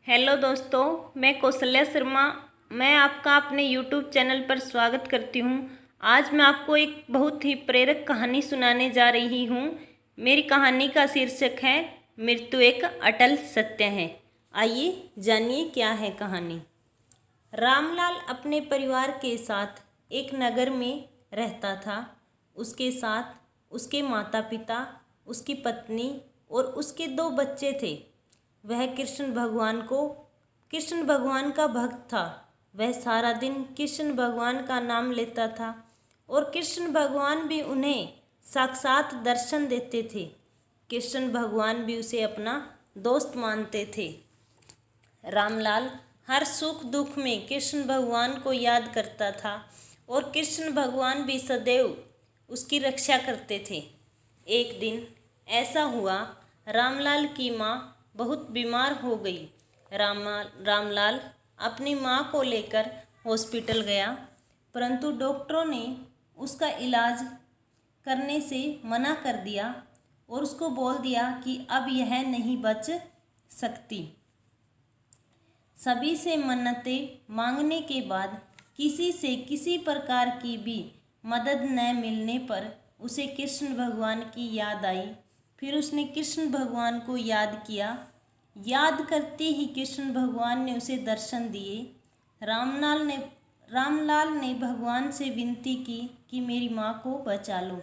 Hello दोस्तों, मैं कौशल्या शर्मा। मैं आपका अपने यूट्यूब चैनल पर स्वागत करती हूँ। आज मैं आपको एक बहुत ही प्रेरक कहानी सुनाने जा रही हूँ। मेरी कहानी का शीर्षक है मृत्यु एक अटल सत्य है। आइए जानिए क्या है कहानी। रामलाल अपने परिवार के साथ एक नगर में रहता था। उसके साथ उसके माता पिता, उसकी पत्नी और उसके 2 बच्चे थे। वह कृष्ण भगवान का भक्त था। वह सारा दिन कृष्ण भगवान का नाम लेता था और कृष्ण भगवान भी उन्हें साक्षात दर्शन देते थे। कृष्ण भगवान भी उसे अपना दोस्त मानते थे। रामलाल हर सुख दुख में कृष्ण भगवान को याद करता था और कृष्ण भगवान भी सदैव उसकी रक्षा करते थे। एक दिन ऐसा हुआ, रामलाल की माँ बहुत बीमार हो गई। रामलाल अपनी माँ को लेकर हॉस्पिटल गया, परंतु डॉक्टरों ने उसका इलाज करने से मना कर दिया और उसको बोल दिया कि अब यह नहीं बच सकती। सभी से मन्नतें मांगने के बाद किसी से किसी प्रकार की भी मदद न मिलने पर उसे कृष्ण भगवान की याद आई। फिर उसने कृष्ण भगवान को याद किया। याद करते ही कृष्ण भगवान ने उसे दर्शन दिए। रामलाल ने भगवान से विनती की कि मेरी माँ को बचा लो।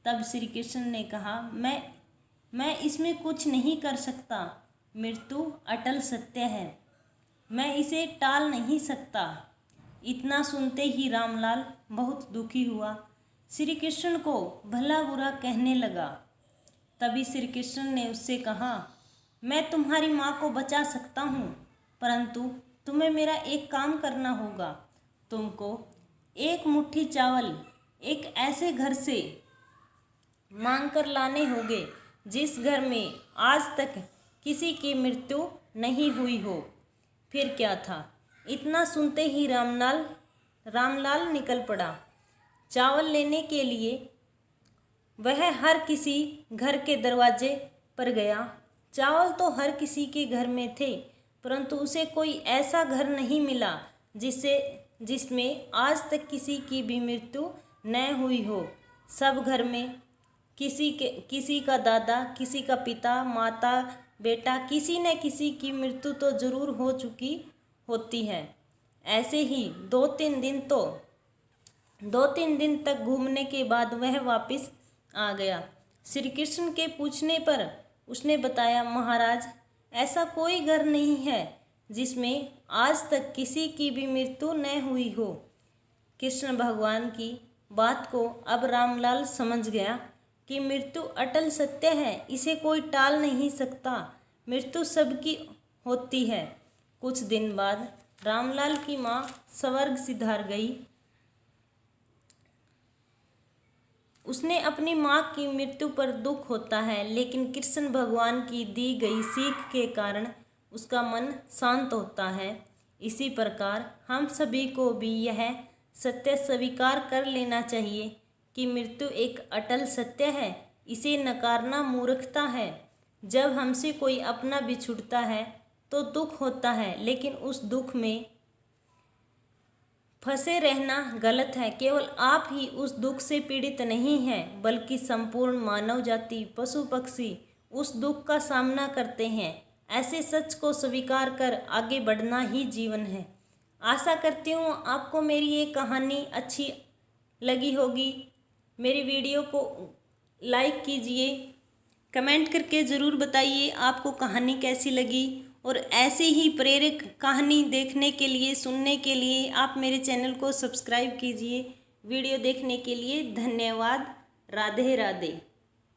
तब श्री कृष्ण ने कहा, मैं इसमें कुछ नहीं कर सकता। मृत्यु अटल सत्य है, मैं इसे टाल नहीं सकता। इतना सुनते ही रामलाल बहुत दुखी हुआ। श्री कृष्ण को भला बुरा कहने लगा। तभी श्री कृष्ण ने उससे कहा, मैं तुम्हारी माँ को बचा सकता हूँ, परंतु तुम्हें मेरा एक काम करना होगा। तुमको एक मुट्ठी चावल एक ऐसे घर से मांग कर लाने होंगे जिस घर में आज तक किसी की मृत्यु नहीं हुई हो। फिर क्या था, इतना सुनते ही रामलाल निकल पड़ा। चावल लेने के लिए वह हर किसी घर के दरवाजे पर गया। चावल तो हर किसी के घर में थे, परंतु उसे कोई ऐसा घर नहीं मिला जिसमें आज तक किसी की भी मृत्यु न हुई हो। सब घर में किसी का दादा, किसी का पिता, माता, बेटा, किसी न किसी की मृत्यु तो जरूर हो चुकी होती है। ऐसे ही 2-3 दिन तक घूमने के बाद वह वापस आ गया। श्री कृष्ण के पूछने पर उसने बताया, महाराज, ऐसा कोई घर नहीं है जिसमें आज तक किसी की भी मृत्यु न हुई हो। कृष्ण भगवान की बात को अब रामलाल समझ गया कि मृत्यु अटल सत्य है, इसे कोई टाल नहीं सकता। मृत्यु सबकी होती है। कुछ दिन बाद रामलाल की माँ स्वर्ग सिधार गई। उसने अपनी माँ की मृत्यु पर दुख होता है, लेकिन कृष्ण भगवान की दी गई सीख के कारण उसका मन शांत होता है। इसी प्रकार हम सभी को भी यह सत्य स्वीकार कर लेना चाहिए कि मृत्यु एक अटल सत्य है। इसे नकारना मूर्खता है। जब हमसे कोई अपना बिछुड़ता है तो दुख होता है, लेकिन उस दुख में फंसे रहना गलत है। केवल आप ही उस दुख से पीड़ित नहीं हैं, बल्कि संपूर्ण मानव जाति, पशु पक्षी उस दुख का सामना करते हैं। ऐसे सच को स्वीकार कर आगे बढ़ना ही जीवन है। आशा करती हूँ आपको मेरी ये कहानी अच्छी लगी होगी। मेरी वीडियो को लाइक कीजिए, कमेंट करके ज़रूर बताइए आपको कहानी कैसी लगी। और ऐसे ही प्रेरक कहानी देखने के लिए, सुनने के लिए आप मेरे चैनल को सब्सक्राइब कीजिए। वीडियो देखने के लिए धन्यवाद। राधे राधे।